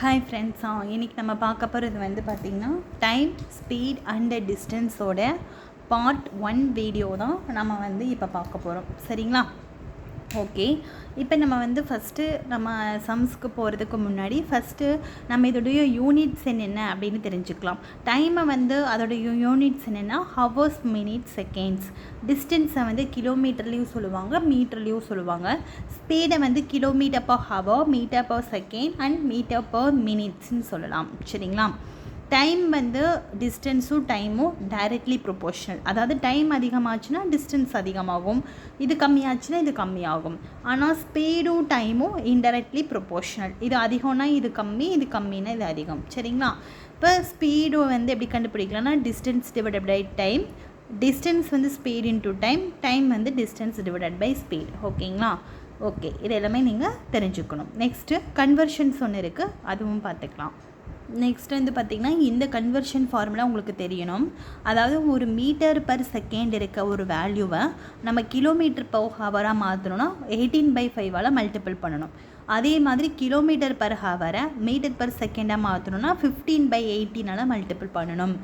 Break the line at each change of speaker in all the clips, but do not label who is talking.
Hi friends, இன்றைக்கி நம்ம பார்க்க போகிறது வந்து பார்த்திங்கன்னா டைம், ஸ்பீட் அண்ட் டிஸ்டன்ஸோட பார்ட் 1 வீடியோ தான் நம்ம வந்து இப்போ பார்க்க போகிறோம். சரிங்களா? ஓகே. இப்போ நம்ம வந்து ஃபஸ்ட்டு நம்ம சம்ஸ்க்கு போகிறதுக்கு முன்னாடி ஃபஸ்ட்டு நம்ம இதோடைய யூனிட்ஸ் என்னென்ன அப்படின்னு தெரிஞ்சுக்கலாம். டைமை வந்து அதோடைய யூனிட்ஸ் என்னென்னா ஹவர்ஸ், மினிட்ஸ், செகண்ட்ஸ். டிஸ்டன்ஸை வந்து கிலோமீட்டர்லேயும் சொல்லுவாங்க, மீட்டர்லேயும் சொல்லுவாங்க. ஸ்பீடை வந்து kilometre per hour, metre per second and metre per மினிட்ஸ்ன்னு சொல்லலாம். சரிங்களா? டைம் வந்து டிஸ்டன்ஸும் டைமும் டைரெக்ட்லி ப்ரொபோர்ஷனல். அதாவது டைம் அதிகமாச்சுன்னா டிஸ்டன்ஸ் அதிகமாகும், இது கம்மியாச்சுன்னா இது கம்மியாகும். ஆனால் ஸ்பீடும் டைமும் இன்டைரக்ட்லி ப்ரொபோர்ஷனல். இது அதிகம்னா இது கம்மி, இது கம்மின்னா இது அதிகம். சரிங்களா? இப்போ ஸ்பீடு வந்து எப்படி கண்டுபிடிக்கலாம்னா distance divided by time, distance வந்து ஸ்பீட் இன்டூ டைம், டைம் வந்து டிஸ்டன்ஸ் டிவைடட் பை ஸ்பீட். ஓகேங்களா? ஓகே, இது எல்லாமே நீங்கள் தெரிஞ்சுக்கணும். நெக்ஸ்ட்டு கன்வர்ஷன்ஸ் ஒன்று இருக்குது, அதுவும் பார்த்துக்கலாம். நெக்ஸ்ட் வந்து பார்த்திங்கன்னா இந்த கன்வர்ஷன் ஃபார்முலா உங்களுக்கு தெரியணும். அதாவது ஒரு மீட்டர் பர் செகண்ட் இருக்க ஒரு வேல்யூவை நம்ம கிலோமீட்டர் பர் ஹவராக மாற்றணும்னா 18/5 மல்டிபிள் பண்ணணும். அதே மாதிரி கிலோமீட்டர் பர் ஹவரை மீட்டர் பர் செகண்டாக மாற்றணும்னா 15/18 மல்டிபிள் பண்ணணும்.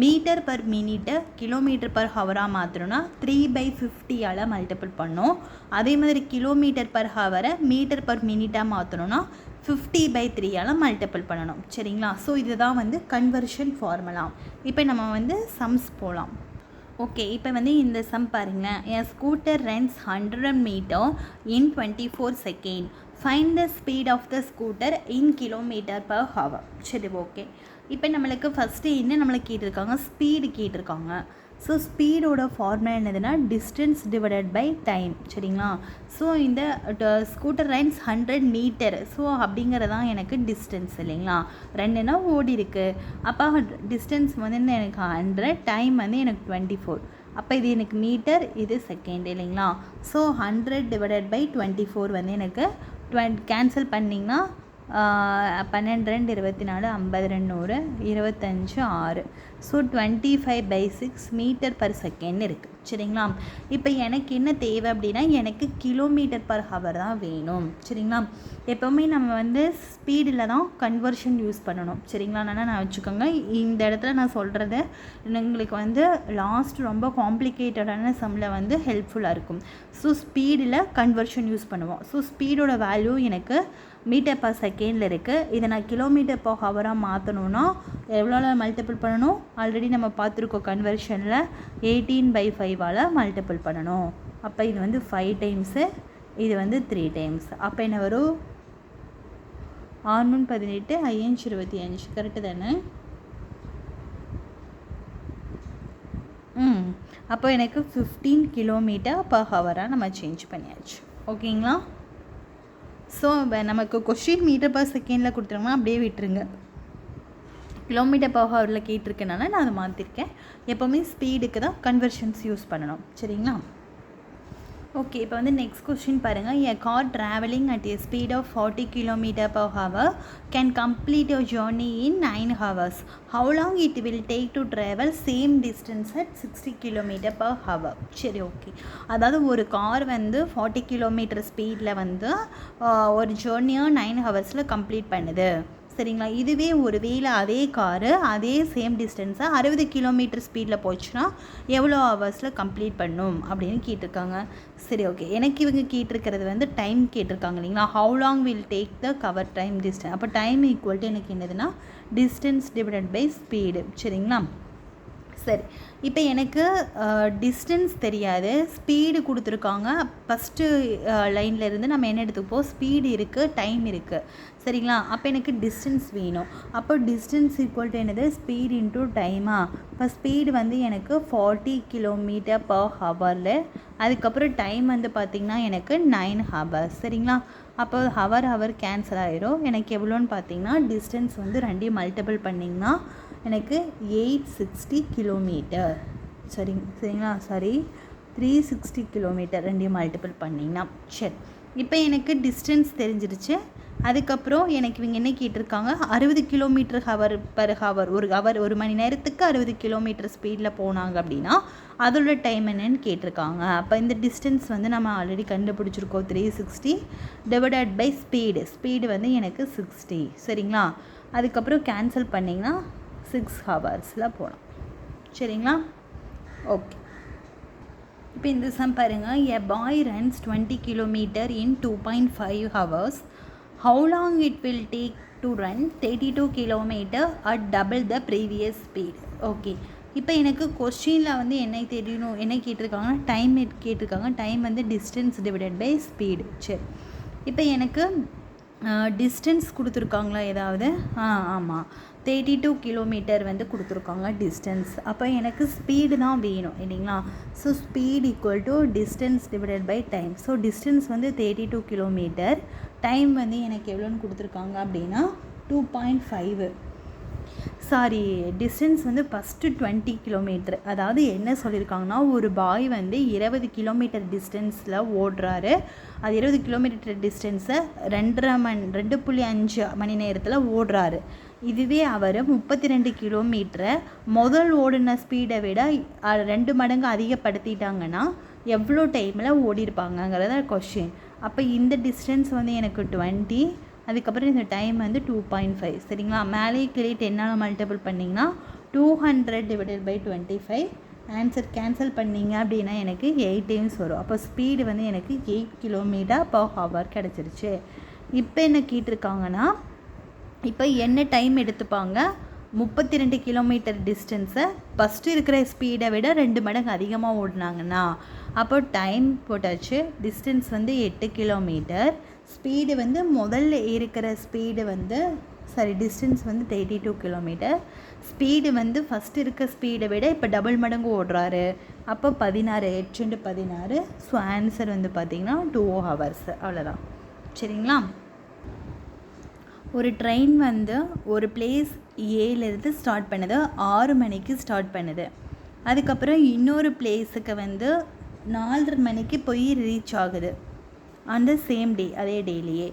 மீட்டர் பர் மினிட்டை கிலோமீட்டர் பர் ஹவராக மாற்றணும்னா 3/50 மல்டிபிள் பண்ணணும். அதே மாதிரி கிலோமீட்டர் பர் ஹவரை மீட்டர் பர் மினிட்டாக மாற்றணும்னா 50/3 மல்டிபிள் பண்ணணும். சரிங்களா? ஸோ இதுதான் வந்து கன்வர்ஷன் ஃபார்முலா. இப்போ நம்ம வந்து சம்ஸ் போகலாம். ஓகே, இப்போ வந்து இந்த சம் பாருங்களேன். An scooter runs 100 metre in 24 second. Find the speed of the scooter in kilometre per hour. சரி, ஓகே. இப்போ நம்மளுக்கு ஃபஸ்ட்டு என்ன நம்மளுக்கு கேட்டிருக்காங்க, ஸ்பீடு கேட்டிருக்காங்க. ஸோ ஸ்பீடோட ஃபார்முலா என்னதுன்னா டிஸ்டன்ஸ் டிவைடட் பை டைம். சரிங்களா? ஸோ இந்த ஸ்கூட்டர் ரன்ஸ் 100 மீட்டர். ஸோ அப்படிங்கிறதான் எனக்கு டிஸ்டன்ஸ் இல்லைங்களா? 2னா ஓடி இருக்குது. அப்போ டிஸ்டன்ஸ் வந்து எனக்கு 100, டைம் வந்து எனக்கு 24. அப்போ இது எனக்கு மீட்டர், இது செகண்ட் இல்லைங்களா? ஸோ 100 டிவைடட் பை 24 வந்து எனக்கு கேன்சல் பண்ணிங்கன்னா 12 2 24, 50 200, 25 6. ஸோ 25/6 மீட்டர் பர் செகண்ட் இருக்குது. சரிங்களா? இப்போ எனக்கு என்ன தேவை அப்படின்னா எனக்கு கிலோமீட்டர் பர் ஹவர் தான் வேணும். சரிங்களா? எப்போவுமே நம்ம வந்து ஸ்பீடில் தான் கன்வர்ஷன் யூஸ் பண்ணணும். சரிங்களா? நான் வச்சுக்கோங்க, இந்த இடத்துல நான் சொல்கிறது உங்களுக்கு வந்து லாஸ்ட் ரொம்ப காம்ப்ளிகேட்டடான சம்மில் வந்து ஹெல்ப்ஃபுல்லாக இருக்கும். ஸோ ஸ்பீடில் கன்வர்ஷன் யூஸ் பண்ணுவோம். ஸோ ஸ்பீடோட வேல்யூ எனக்கு மீட்டர் பர் செகண்டில் இருக்குது. இதை நான் கிலோமீட்டர் பர் ஹவராக மாற்றணுன்னா எவ்வளோ மல்டிபிள் பண்ணணும்? ஆல்ரெடி நம்ம பார்த்துருக்கோம் கன்வர்ஷனில் 18/5 மல்டிபிள் பண்ணணும். அப்போ இது வந்து 5 டைம்ஸு, இது வந்து 3 டைம்ஸ். அப்போ என்ன வரும்? 6 18, 5 25. கரெக்டு தானே? அப்போ எனக்கு 15 கிலோமீட்டர் பர் ஹவராக நம்ம சேஞ்ச் பண்ணியாச்சு. ஓகேங்களா? ஸோ நமக்கு கொஸ்டின் மீட்டர் பர் செகண்டில் கொடுத்துருங்கன்னா அப்படியே விட்டுருங்க. கிலோமீட்டர் பர் ஹவரில் கேட்டிருக்கனால நான் அதை மாற்றிருக்கேன். எப்போவுமே ஸ்பீடுக்கு தான் கன்வர்ஷன்ஸ் யூஸ் பண்ணணும். சரிங்களா? ஓகே, இப்போ வந்து நெக்ஸ்ட் கொஸ்டின் பாருங்கள். A car travelling at a speed of 40 km per hour can complete your journey in 9 hours. How long it will take to travel same distance at 60 km per hour. சரி, okay. அதாவது ஒரு car வந்து 40 km ஸ்பீடில் வந்து ஒரு ஜேர்னியை 9 hours complete பண்ணுது. சரிங்களா? இதுவே ஒரு வேளை அதே காரு அதே சேம் டிஸ்டன்ஸை 60 km ஸ்பீடில் போச்சுன்னா எவ்வளோ ஹவர்ஸில் கம்ப்ளீட் பண்ணும் அப்படின்னு கேட்டிருக்காங்க. சரி, ஓகே. எனக்கு இவங்க கேட்டிருக்கிறது வந்து டைம் கேட்டிருக்காங்க இல்லைங்களா? How long will take the cover time distance. அப்போ டைம் ஈக்குவல் டு எனக்கு என்னதுன்னா டிஸ்டன்ஸ் டிவைடட் பை ஸ்பீடு. சரிங்களா? சரி, இப்போ எனக்கு டிஸ்டன்ஸ் தெரியாது, ஸ்பீடு கொடுத்துருக்காங்க. ஃபஸ்ட்டு லைனில் இருந்து நம்ம என்ன எடுத்துப்போம்? ஸ்பீடு இருக்குது, டைம் இருக்குது. சரிங்களா? அப்போ எனக்கு டிஸ்டன்ஸ் வேணும். அப்போ டிஸ்டன்ஸ் ஈக்குவல் டு என்னது? ஸ்பீடு இன்டூ டைமா? இப்போ ஸ்பீடு வந்து எனக்கு 40 km per hour. அதுக்கப்புறம் டைம் வந்து பார்த்திங்கன்னா எனக்கு 9 hours. சரிங்களா? அப்போ ஹவர் கேன்சல் ஆகிரும். எனக்கு எவ்வளோன்னு பார்த்தீங்கன்னா டிஸ்டன்ஸ் வந்து 2 மல்டிபிள் பண்ணிங்கன்னா எனக்கு 860 கிலோமீட்டர். சரிங்களா? 360 கிலோமீட்டர் 2 மல்டிபிள் பண்ணிங்கன்னா. சரி, இப்போ எனக்கு டிஸ்டன்ஸ் தெரிஞ்சிருச்சு, அதுக்கப்புறம் எனக்கு இவங்க என்ன கேட்டிருக்காங்க, 60 கிலோமீட்டர் ஹவர் ஒரு மணி நேரத்துக்கு 60 கிலோமீட்டர் ஸ்பீடில் போனாங்க அப்படின்னா அதோட டைம் என்னன்னு கேட்டிருக்காங்க. அப்போ இந்த டிஸ்டன்ஸ் வந்து நம்ம ஆல்ரெடி கண்டுபிடிச்சிருக்கோம், 360 டிவைடட் பை ஸ்பீடு வந்து எனக்கு 60. சரிங்களா? அதுக்கப்புறம் கேன்சல் பண்ணிங்கன்னா 6 ஹவர்ஸில் போகலாம். சரிங்களா? ஓகே. இப்போ இந்த சம் பாருங்கள். A boy runs 20 kilometre in 2.5 hours. How long it will take to run 32 kilometer at double the previous speed? Okay. இப்போ எனக்கு கொஸ்டினில் வந்து என்ன தெரியணும், என்ன கேட்டிருக்காங்கன்னா டைம் கேட்டிருக்காங்க. டைம் வந்து டிஸ்டன்ஸ் டிவைடட் பை ஸ்பீடு. சரி, இப்போ எனக்கு டிஸ்டன்ஸ் கொடுத்துருக்காங்களா ஏதாவது? ஆமாம், 32 கிலோமீட்டர் வந்து கொடுத்துருக்காங்க டிஸ்டன்ஸ். அப்போ எனக்கு ஸ்பீடு தான் வேணும் இல்லைங்களா? So speed equal to distance divided by time. So distance வந்து 32 கிலோமீட்டர், டைம் வந்து எனக்கு எவ்வளோன்னு கொடுத்துருக்காங்க அப்படின்னா 2.5. சாரி, டிஸ்டன்ஸ் வந்து ஃபஸ்ட்டு 20 கிலோமீட்டர். அதாவது என்ன சொல்லியிருக்காங்கன்னா, ஒரு பாய் வந்து 20 கிலோமீட்டர் டிஸ்டன்ஸில் ஓடுறாரு. அது 20 கிலோமீட்டர் டிஸ்டன்ஸை 2.5 மணி நேரத்தில் ஓடுறாரு. இதுவே அவர் 32 கிலோமீட்டரை முதல் ஓடின ஸ்பீடை விட 2 மடங்கு அதிகப்படுத்திட்டாங்கன்னா எவ்வளோ டைமில் ஓடிருப்பாங்கங்கிறத கொஸ்டின். அப்போ இந்த டிஸ்டன்ஸ் வந்து எனக்கு 20, அதுக்கப்புறம் இந்த டைம் வந்து 2.5. சரிங்களா? மேலே கீழே 10ஆல் மல்டிபிள் பண்ணிங்கன்னா 200 டிவைடட் பை 25. ஆன்சர் கேன்சல் பண்ணிங்க அப்படின்னா எனக்கு 8 டைம்ஸ் வரும். அப்போ ஸ்பீடு வந்து எனக்கு 8 கிலோமீட்டர் பர் ஹவர் கிடச்சிருச்சு. இப்போ என்ன கேட்டிருக்காங்கன்னா, இப்போ என்ன டைம் எடுத்துப்பாங்க? 32 கிலோமீட்டர் டிஸ்டன்ஸை ஃபஸ்ட்டு இருக்கிற ஸ்பீடை விட 2 மடங்கு அதிகமாக ஓடினாங்கன்னா அப்போ டைம் போட்டாச்சு. டிஸ்டன்ஸ் வந்து 8 கிலோமீட்டர், ஸ்பீடு வந்து முதல்ல இருக்கிற ஸ்பீடு வந்து டிஸ்டன்ஸ் வந்து 32 கிலோமீட்டர், ஸ்பீடு வந்து ஃபஸ்ட்டு இருக்க ஸ்பீடை விட இப்போ டபுள் மடங்கு ஓடுறாரு. அப்போ 16, 8 16. ஸோ ஆன்சர் வந்து பார்த்திங்கன்னா 2 hours. அவ்வளோதான். சரிங்களா? ஒரு ட்ரெயின் வந்து ஒரு பிளேஸ் ஏலேருந்து ஸ்டார்ட் பண்ணுது, 6 மணிக்கு ஸ்டார்ட் பண்ணுது. அதுக்கப்புறம் இன்னொரு பிளேஸுக்கு வந்து 4:30 மணிக்கு போய் ரீச் ஆகுது அந்த சேம் டே, அதே டேலியே.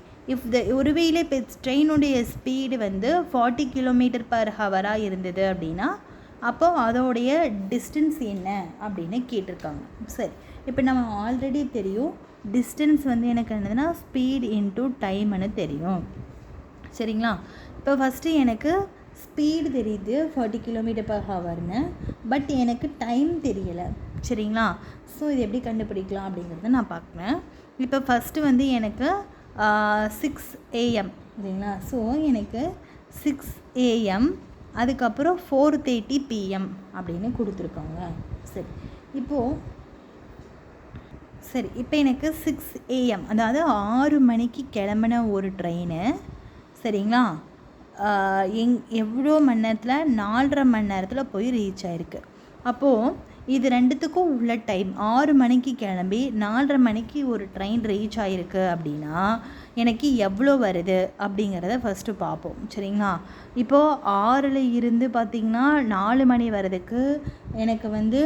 ஒருவேளை இப்போ ட்ரெயினுடைய ஸ்பீடு வந்து 40 கிலோமீட்டர் பர் ஹவராக இருந்தது அப்படின்னா அப்போ அதோடைய டிஸ்டன்ஸ் என்ன அப்படின்னு கேட்டிருக்காங்க. சரி, இப்போ நம்ம ஆல்ரெடி தெரியும் டிஸ்டன்ஸ் வந்து எனக்கு என்னதுன்னா ஸ்பீட் இன்டூ டைம்னு தெரியும். சரிங்களா? இப்போ ஃபஸ்ட்டு எனக்கு ஸ்பீடு தெரியுது 40 கிலோமீட்டர் பர் ஹவர்னு, பட் எனக்கு டைம் தெரியலை. சரிங்களா? ஸோ இது எப்படி கண்டுபிடிக்கலாம் அப்படிங்கிறத நான் பார்க்குறேன். இப்போ ஃபஸ்ட்டு வந்து எனக்கு 6 AM சரிங்களா? ஸோ எனக்கு 6 AM, அதுக்கப்புறம் 4:30 PM அப்படின்னு கொடுத்துருக்காங்க. இப்போ எனக்கு 6 AM, அதாவது 6 மணிக்கு கிளம்பின ஒரு ட்ரெயின். சரிங்களா? எவ்வளோ மணி நேரத்தில்? 4.5 மணி நேரத்தில் போய் ரீச் ஆகிருக்கு. அப்போது இது ரெண்டுத்துக்கும் உள்ள டைம் 6 மணிக்கு கிளம்பி 4:30 மணிக்கு ஒரு ட்ரெயின் ரீச் ஆகிருக்கு அப்படின்னா எனக்கு எவ்வளோ வருது அப்படிங்கிறத ஃபஸ்ட்டு பார்ப்போம். சரிங்களா? இப்போது 6ல் இருந்து பார்த்திங்கன்னா 4 மணி வர்றதுக்கு எனக்கு வந்து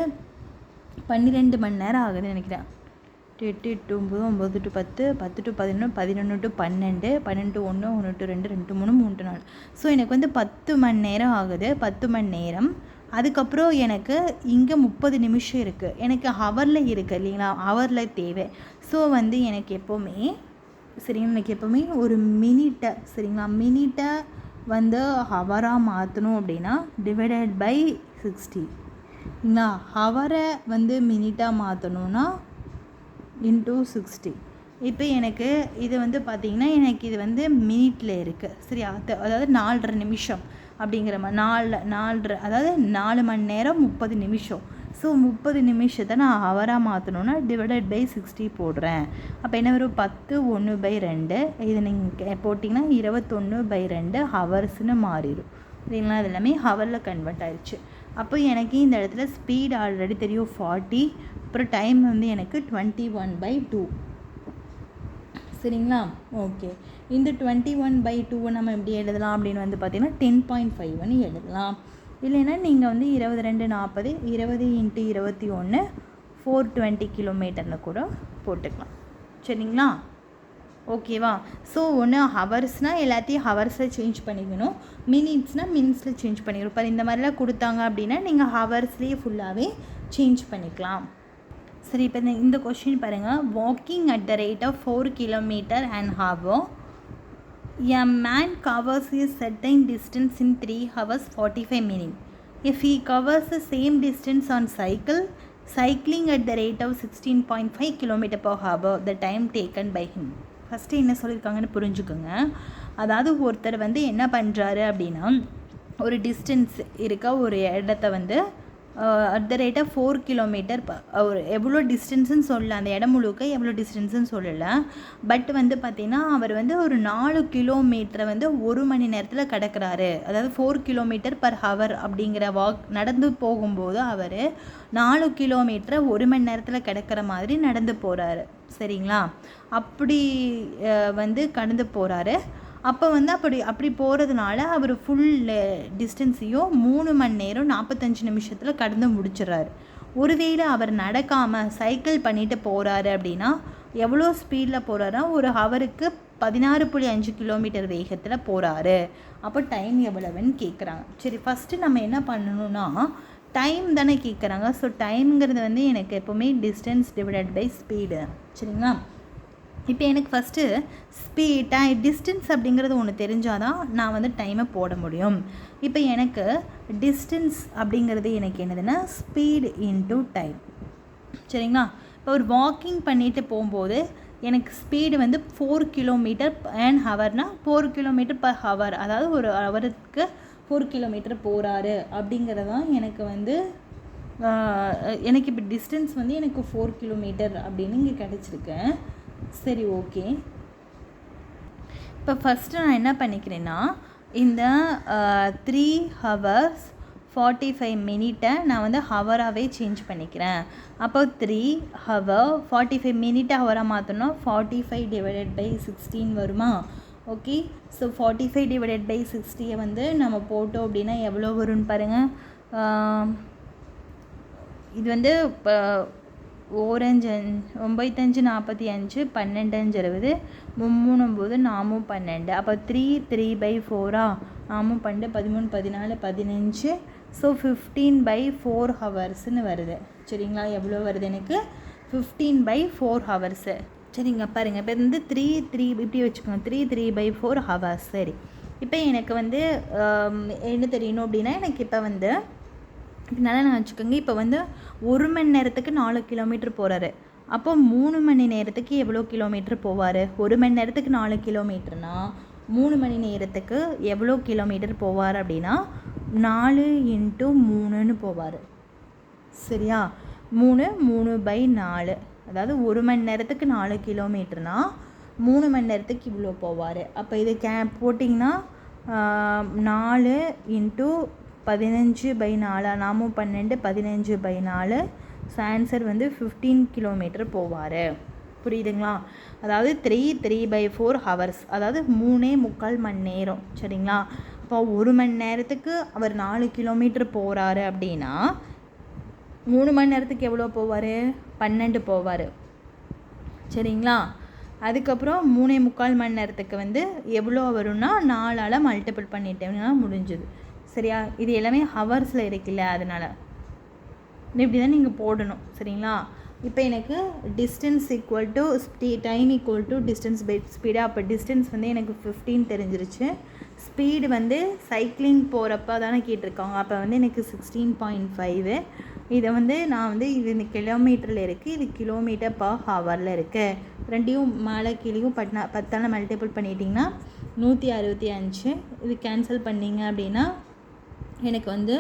12 மணி நேரம் ஆகுதுன்னு நினைக்கிறேன். 8 to 9, 9 to 10, 10 to 11, 11 to 12, 12 to 1, 1 to 2, 2 to 3, 3 to 4. So எனக்கு வந்து 10 மணி நேரம் ஆகுது. 10 மணி நேரம். அதுக்கப்புறம் எனக்கு இங்கே 30 நிமிஷம் இருக்குது. எனக்கு ஹவரில் இருக்குது இல்லைங்களா? ஹவரில் தேவை. ஸோ வந்து எனக்கு எப்போவுமே எனக்கு எப்போவுமே ஒரு மினிட்டை மினிட்டை வந்து ஹவராக மாற்றணும் அப்படின்னா டிவைடட் பை 60 இல்லைங்களா? ஹவரை வந்து மினிட்டாக மாற்றணுன்னா இன்டூ 60. இப்போ எனக்கு இது வந்து பார்த்திங்கன்னா எனக்கு இது வந்து மினிட்டில் இருக்குது. சரியா? அதாவது 4.5 நிமிஷம் அப்படிங்கிற மாதிரி 4 அதாவது 4 மணி நேரம் 30 நிமிஷம். ஸோ 30 நிமிஷத்தை நான் ஹவராக மாற்றணுன்னா டிவைடட் பை 60 போடுறேன். அப்போ என்ன வரும்? 10 1/2. இது நீங்கள் போட்டிங்கன்னா 21/2 ஹவர்ஸ்னு மாறிடும். சரிங்களா? இது எல்லாமே ஹவரில் கன்வெர்ட் ஆயிடுச்சு. அப்போ எனக்கு இந்த இடத்துல ஸ்பீட் ஆல்ரெடி தெரியும் 40, அப்புறம் டைம் வந்து எனக்கு 21/2. சரிங்களா? ஓகே. இந்த 21/2 நம்ம எப்படி எழுதலாம் அப்படின்னு வந்து பார்த்திங்கன்னா 10.5 எழுதலாம். இல்லைன்னா நீங்கள் வந்து 22 40 20 × 21 420 கிலோமீட்டர்னு கூட போட்டுக்கலாம். சரிங்களா? ஓகேவா? ஸோ ஒன்று ஹவர்ஸ்னால் எல்லாத்தையும் ஹவர்ஸில் சேஞ்ச் பண்ணிக்கணும், மினிட்ஸ்னால் மினிட்ஸில் சேஞ்ச் பண்ணிக்கணும். இப்போ இந்த மாதிரிலாம் கொடுத்தாங்க அப்படின்னா நீங்கள் ஹவர்ஸ்லேயே ஃபுல்லாகவே சேஞ்ச் பண்ணிக்கலாம். சரி, இப்போ இந்த கொஷின் பாருங்கள். Walking at the rate of 4 kilometre and hour, a man covers a certain distance in 3 hours 45 minutes. If he covers the same distance on cycling at the rate of 16.5 km per hour, the time taken by him. First என்ன சொல்லியிருக்காங்கன்னு புரிஞ்சுக்கோங்க. அதாவது ஒருத்தர் வந்து என்ன பண்ணுறாரு அப்படின்னா, ஒரு டிஸ்டன்ஸ் இருக்க ஒரு இடத்த வந்து at the rate of 4 kilometre ஒரு எவ்வளோ டிஸ்டன்ஸுன்னு சொல்லலை, அந்த இடம் முழுக்க எவ்வளோ டிஸ்டன்ஸுன்னு சொல்லலை. பட் வந்து பார்த்திங்கன்னா அவர் வந்து ஒரு 4 கிலோமீட்டரை வந்து 1 மணி நேரத்தில் கடக்கிறாரு. அதாவது 4 கிலோமீட்டர் பர் ஹவர் அப்படிங்கிற நடந்து போகும்போது அவர் 4 கிலோமீட்டரை 1 மணி நேரத்தில் கடக்கிற மாதிரி நடந்து போகிறாரு. சரிங்களா? அப்படி வந்து கடந்து போகிறாரு. அப்போ வந்து அப்படி போகிறதுனால அவர் ஃபுல் டிஸ்டன்ஸையும் 3 மணி நேரம் 45 நிமிஷத்தில் கடந்து முடிச்சிடுறாரு. ஒருவேளை அவர் நடக்காமல் சைக்கிள் பண்ணிட்டு போகிறாரு அப்படின்னா எவ்வளோ ஸ்பீடில் போகிறாரா? ஒரு ஹவருக்கு 16.5 கிலோமீட்டர் வேகத்தில் போகிறாரு. அப்போ டைம் எவ்வளவுன்னு கேட்குறாங்க. சரி, ஃபஸ்ட்டு நம்ம என்ன பண்ணணும்னா, டைம் தானே கேட்குறாங்க. ஸோ டைம்ங்கிறது வந்து எனக்கு எப்போவுமே டிஸ்டன்ஸ் டிவைடட் பை ஸ்பீடு. சரிங்களா? இப்போ எனக்கு ஃபஸ்ட்டு டிஸ்டன்ஸ் அப்படிங்கிறது ஒன்று தெரிஞ்சால் தான் நான் வந்து டைமை போட முடியும். இப்போ எனக்கு டிஸ்டன்ஸ் அப்படிங்கிறது எனக்கு என்னதுன்னா ஸ்பீடு இன்டூ டைம். சரிங்களா? இப்போ ஒரு வாக்கிங் பண்ணிட்டு போகும்போது எனக்கு ஸ்பீடு வந்து 4 கிலோமீட்டர் அண்ட் ஹவர்னால் 4 கிலோமீட்டர் பர் ஹவர், அதாவது ஒரு ஹவருக்கு 4 கிலோமீட்டர் போகிறாரு அப்படிங்கிறது தான் எனக்கு வந்து எனக்கு இப்போ டிஸ்டன்ஸ் வந்து எனக்கு 4 கிலோமீட்டர் அப்படின்னு இங்கே கிடச்சிருக்கேன். சரி, ஓகே. இப்போ ஃபஸ்ட்டு நான் என்ன பண்ணிக்கிறேன்னா, இந்த 3 hours 45 minute நான் வந்து ஹவராகவே சேஞ்ச் பண்ணிக்கிறேன். அப்போ 3 hour 45 minute ஹவராக மாற்றணும்னா 45 டிவைடட் பை 16 வருமா? ஓகே. ஸோ 45 டிவைடட் பை 60 வந்து நம்ம போட்டோம் அப்படின்னா எவ்வளோ வரும்னு பாருங்கள். இது வந்து இப்போ 9 5 45 12 60 3 9 12. அப்போ 3/4 நாமும் 12 13 14 15. ஸோ 15/4 ஹவர்ஸ்ன்னு வருது. சரிங்களா? எவ்வளோ வருது எனக்கு? 15/4 ஹவர்ஸு. சரிங்க, பாருங்கள். இப்போ வந்து 3 இப்படி வச்சுக்கோங்க, 3/4 ஹவர்ஸ். சரி, இப்போ எனக்கு வந்து என்ன தெரியணும் அப்படின்னா, எனக்கு இப்போ வந்து நல்லா நான் வச்சுக்கோங்க, இப்போ வந்து 1 மணி நேரத்துக்கு 4 கிலோமீட்டர் போகிறாரு. அப்போ 3 மணி நேரத்துக்கு எவ்வளோ கிலோமீட்டர் போவார்? 1 மணி நேரத்துக்கு 4 கிலோமீட்டர்னா 3 மணி நேரத்துக்கு எவ்வளோ கிலோமீட்டர் போவார் அப்படின்னா 4 × 3ன்னு போவார். சரியா? 3/4, அதாவது 1 மணி நேரத்துக்கு 4 கிலோமீட்டர்னா 3 மணி நேரத்துக்கு இவ்வளோ போவார். அப்போ இது போட்டிங்கன்னா 4 × 15/4 நாமும் 12 15/4. ஸோ ஆன்சர் வந்து 15 கிலோமீட்டர் போவார். புரியுதுங்களா? அதாவது 3/4 ஹவர்ஸ், அதாவது 3.25 மணி நேரம். சரிங்களா? அப்போ 1 மணி நேரத்துக்கு அவர் 4 கிலோமீட்டர் போகிறாரு அப்படின்னா 3 மணி நேரத்துக்கு எவ்வளோ போவார்? 12 போவார். சரிங்களா? அதுக்கப்புறம் 3.25 மணி நேரத்துக்கு வந்து எவ்வளோ வரும்னா 4ஆல் மல்டிபிள் பண்ணிட்டேன்னா முடிஞ்சுது. சரியா? இது எல்லாமே ஹவர்ஸில் இருக்குல்ல, அதனால் இப்படி தான் நீங்கள் போடணும். சரிங்களா? இப்போ எனக்கு distance equal to time equal to distance by speed. அப்போ டிஸ்டன்ஸ் வந்து எனக்கு 15 தெரிஞ்சிருச்சு. ஸ்பீடு வந்து சைக்கிளிங் போகிறப்ப தானே கேட்டிருக்காங்க. அப்போ வந்து எனக்கு 16.5. இதை வந்து நான் வந்து இது கிலோமீட்டரில் இருக்குது, இது கிலோமீட்டர் பர் ஹவரில் இருக்குது. ரெண்டையும் மேலே கீழேயும் 10ஆல் மல்டிபிள் பண்ணிட்டிங்கன்னா 165. இது கேன்சல் பண்ணிங்க அப்படின்னா எனக்கு வந்து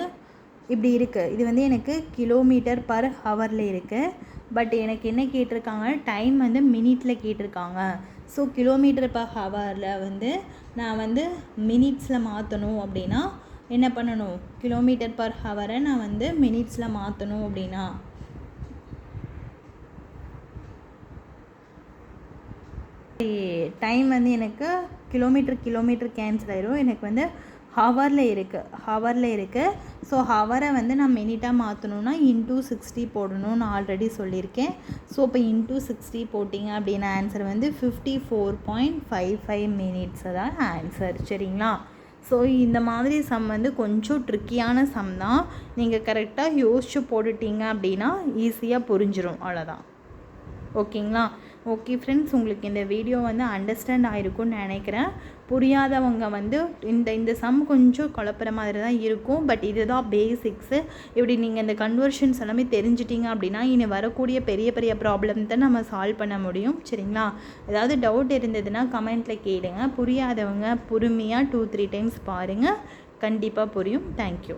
இப்படி இருக்குது. இது வந்து எனக்கு கிலோமீட்டர் பர் ஹவரில் இருக்குது. பட் எனக்கு என்ன கேட்டிருக்காங்க, டைம் வந்து மினிட்டில் கேட்டிருக்காங்க. ஸோ கிலோமீட்டர் பர் ஹவரில் வந்து நான் வந்து மினிட்ஸில் மாற்றணும் அப்படின்னா என்ன பண்ணணும்? கிலோமீட்டர் பர் ஹவரை நான் வந்து மினிட்ஸில் மாற்றணும் அப்படின்னா டைம் வந்து எனக்கு கிலோமீட்டர் கேன்சல் ஆயிரும். எனக்கு வந்து ஹவரில் இருக்குது. ஸோ ஹவரை வந்து நான் மினிட்டாக மாற்றணுன்னா இன்டூ 60 போடணும்னு ஆல்ரெடி சொல்லியிருக்கேன். ஸோ இப்போ இன்டூ 60 போட்டிங்க அப்படின்னா ஆன்சர் வந்து 54.55 மினிட்ஸ் தான் ஆன்சர். சரிங்களா? ஸோ இந்த மாதிரி சம் வந்து கொஞ்சம் ட்ரிக்கியான சம் தான். நீங்கள் கரெக்டாக யோசிச்சு போட்டுட்டீங்க அப்படின்னா ஈஸியாக புரிஞ்சிடும். அவ்வளோதான். ஓகேங்களா? ஓகே ஃப்ரெண்ட்ஸ், உங்களுக்கு இந்த வீடியோ வந்து அண்டர்ஸ்டாண்ட் ஆகிருக்கும்னு நினைக்கிறேன். புரியாதவங்க வந்து இந்த சம் கொஞ்சம் குழப்புற மாதிரி தான் இருக்கும். பட் இதுதான் பேசிக்ஸு. இப்படி நீங்கள் இந்த கன்வர்ஷன்ஸ் எல்லாமே தெரிஞ்சிட்டிங்க அப்படின்னா இனி வரக்கூடிய பெரிய பெரிய ப்ராப்ளம் தான் நம்ம சால்வ் பண்ண முடியும். சரிங்களா? ஏதாவது டவுட் இருந்ததுன்னா கமெண்ட்டில் கேளுங்க. புரியாதவங்க பொறுமையாக 2-3 டைம்ஸ் பாருங்கள். கண்டிப்பாக புரியும். தேங்க்யூ.